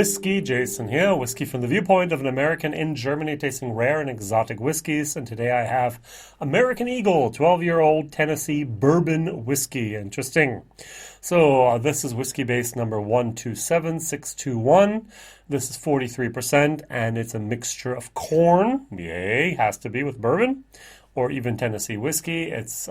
WhiskyJason here, whiskey from the viewpoint of an American in Germany tasting rare and exotic whiskeys. And today I have American Eagle, 12-year-old Tennessee bourbon whiskey. Interesting. So this is whiskey base number 127621. This is 43%, and it's a mixture of corn, yay, has to be with bourbon, or even Tennessee whiskey. It's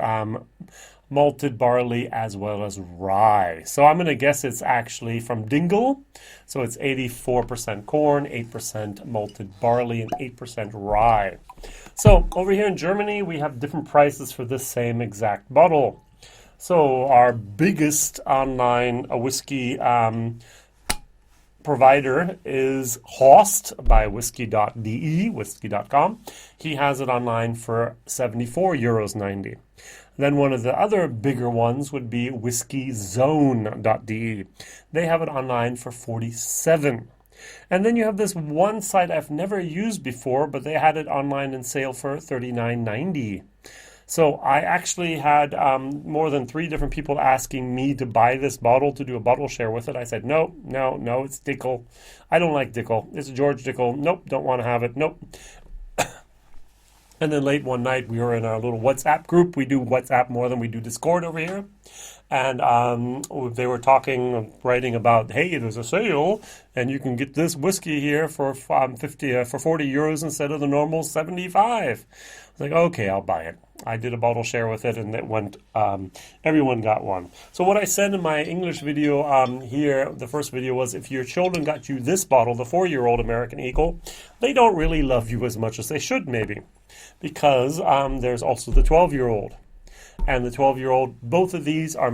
malted barley as well as rye. So I'm going to guess it's actually from Dingle. So it's 84% corn, 8% malted barley, and 8% rye. So over here in Germany, we have different prices for this same exact bottle. So our biggest online whiskey provider is Horst by whiskey.de, whiskey.com. He has it online for €74.90. Then one of the other bigger ones would be whiskeyzone.de. They have it online for 47. And then you have this one site I've never used before, but they had it online in sale for $39.90. So I actually had more than 3 different people asking me to buy this bottle to do a bottle share with it. I said, no, it's Dickel. I don't like Dickel. It's George Dickel. Nope, don't want to have it. Nope. And then late one night, we were in our little WhatsApp group. We do WhatsApp more than we do Discord over here. And they were writing about, hey, there's a sale, and you can get this whiskey here for for €40 instead of the normal 75. I was like, okay, I'll buy it. I did a bottle share with it, and it went. Everyone got one. So what I said in my English video here, the first video was, if your children got you this bottle, the 4-year-old American Eagle, they don't really love you as much as they should, maybe, because there's also the 12-year-old. And the 12-year-old, both of these are are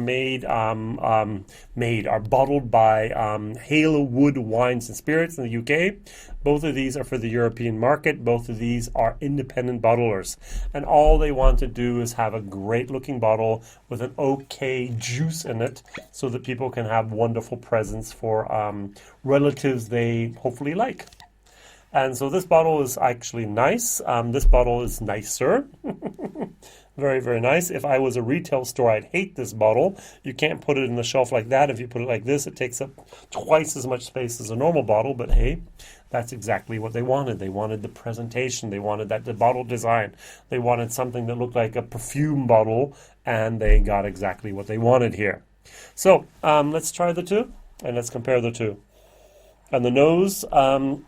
bottled by Halewood Wines and Spirits in the UK. Both of these are for the European market. Both of these are independent bottlers. And all they want to do is have a great-looking bottle with an okay juice in it so that people can have wonderful presents for relatives they hopefully like. And so this bottle is actually nice. This bottle is nicer. Very, very nice. If I was a retail store, I'd hate this bottle. You can't put it in the shelf like that. If you put it like this, it takes up twice as much space as a normal bottle. But hey, that's exactly what they wanted. They wanted the presentation. They wanted the bottle design. They wanted something that looked like a perfume bottle, and they got exactly what they wanted here. So let's try the two, and let's compare the two. And the nose,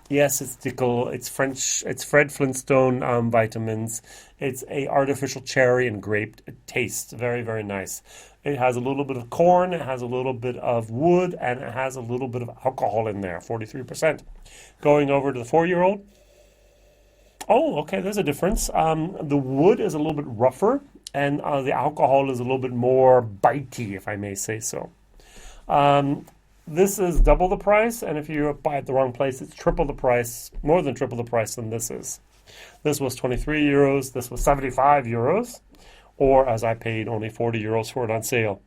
yes, it's Dickel, it's French, it's Fred Flintstone vitamins. It's a artificial cherry and grape taste. Very, very nice. It has a little bit of corn, it has a little bit of wood, and it has a little bit of alcohol in there, 43%. Going over to the 4-year-old. Oh, okay, there's a difference. The wood is a little bit rougher, and the alcohol is a little bit more bitey, if I may say so. This is double the price, and if you buy it the wrong place, it's triple the price, more than triple the price than this is. This was €23, this was €75, or as I paid only €40 for it on sale.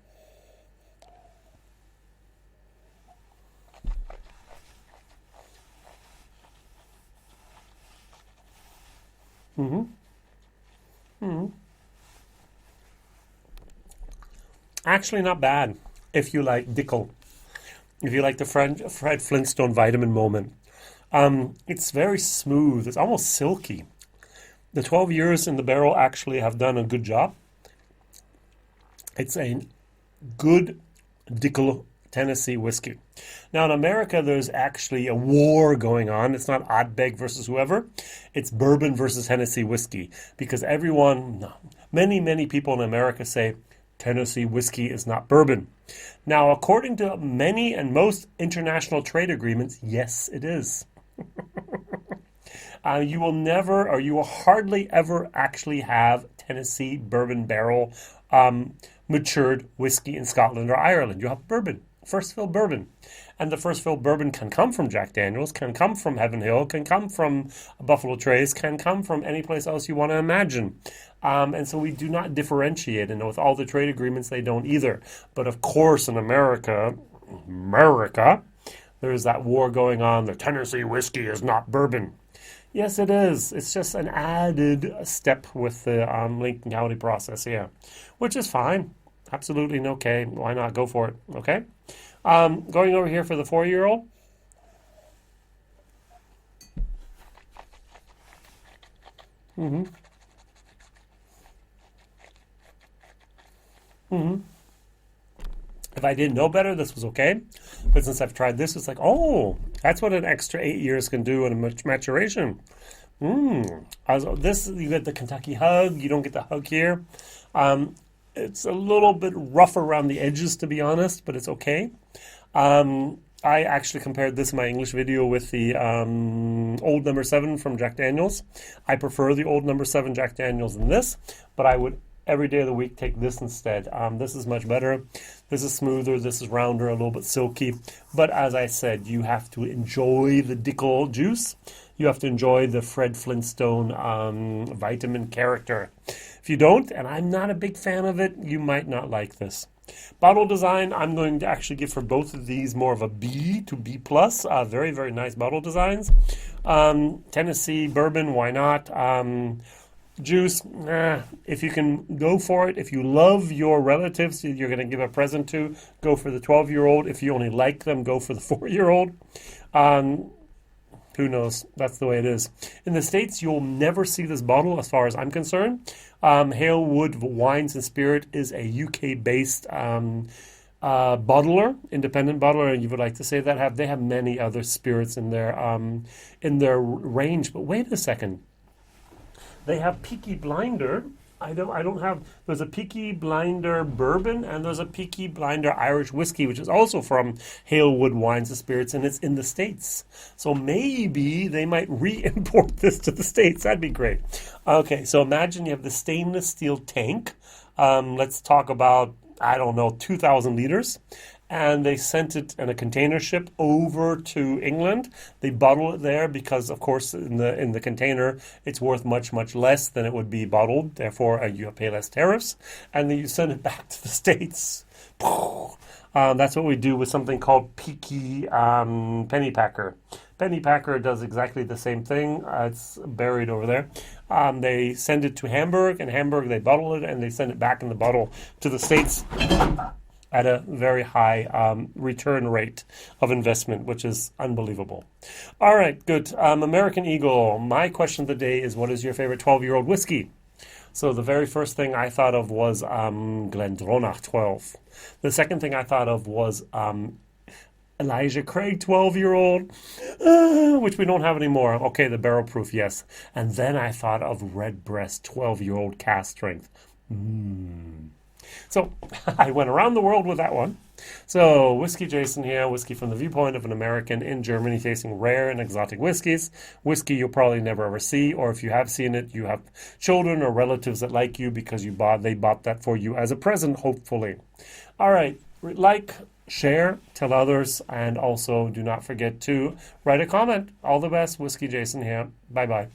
Actually not bad, if you like Dickel. If you like the Fred Flintstone vitamin moment. It's very smooth. It's almost silky. The 12 years in the barrel actually have done a good job. It's a good Dickel Tennessee whiskey. Now in America, there's actually a war going on. It's not Ardbeg versus whoever. It's bourbon versus Tennessee whiskey. Because many people in America say Tennessee whiskey is not bourbon. Now, according to many and most international trade agreements, yes, it is. You will never, or you will hardly ever actually have Tennessee bourbon barrel matured whiskey in Scotland or Ireland. You have bourbon, first fill bourbon. And the first fill bourbon can come from Jack Daniels, can come from Heaven Hill, can come from Buffalo Trace, can come from any place else you want to imagine. And so we do not differentiate, and with all the trade agreements, they don't either. But of course, in America, there's that war going on. The Tennessee whiskey is not bourbon. Yes, it is. It's just an added step with the Lincoln County process, yeah, which is fine. Absolutely okay. Why not? Go for it, okay? Going over here for the 4-year-old. Mm-hmm. Mm-hmm. If I didn't know better, this was okay. But since I've tried this, it's like, oh, that's what an extra 8 years can do in a maturation. This, you get the Kentucky hug. You don't get the hug here. It's a little bit rough around the edges, to be honest, but it's okay. I actually compared this in my English video with the old number 7 from Jack Daniels. I prefer the old number 7 Jack Daniels than this, but I would every day of the week take this instead. This is much better. This is smoother. This is rounder, a little bit silky. But as I said, you have to enjoy the Dickel juice. You have to enjoy the Fred Flintstone vitamin character. If you don't, and I'm not a big fan of it, you might not like this. Bottle design, I'm going to actually give for both of these more of a B to B plus. Very, very nice bottle designs. Tennessee bourbon, why not? Juice, if you can, go for it. If you love your relatives you're going to give a present to, go for the 12-year-old. If you only like them, go for the 4-year-old. Who knows? That's the way it is. In the States, you'll never see this bottle as far as I'm concerned. Hale Wood Wines and Spirit is a UK-based bottler, independent bottler, and you would like to say that they have many other spirits in their range. But wait a second. They have Peaky Blinder. I don't have. There's a Peaky Blinder bourbon and there's a Peaky Blinder Irish whiskey, which is also from Hale Wood Wines and Spirits, and it's in the States. So maybe they might re-import this to the States. That'd be great. Okay, so imagine you have the stainless steel tank. Let's talk about, I don't know, 2,000 liters. And they sent it in a container ship over to England. They bottle it there because, of course, in the container, it's worth much, much less than it would be bottled. Therefore, you pay less tariffs. And then you send it back to the States. That's what we do with something called Peaky Pennypacker. Pennypacker does exactly the same thing. It's buried over there. They send it to Hamburg. In Hamburg, they bottle it, and they send it back in the bottle to the States at a very high return rate of investment, which is unbelievable. All right, good. American Eagle. My question of the day is, what is your favorite 12-year-old whiskey? So the very first thing I thought of was Glendronach 12. The second thing I thought of was Elijah Craig 12-year-old, which we don't have anymore. Okay, the barrel proof, yes. And then I thought of Redbreast 12-year-old cask strength. So I went around the world with that one. So WhiskyJason here, whiskey from the viewpoint of an American in Germany tasting rare and exotic whiskeys. Whiskey you'll probably never ever see, or if you have seen it, you have children or relatives that like you because they bought that for you as a present, hopefully. All right, like, share, tell others, and also do not forget to write a comment. All the best, WhiskyJason here. Bye-bye.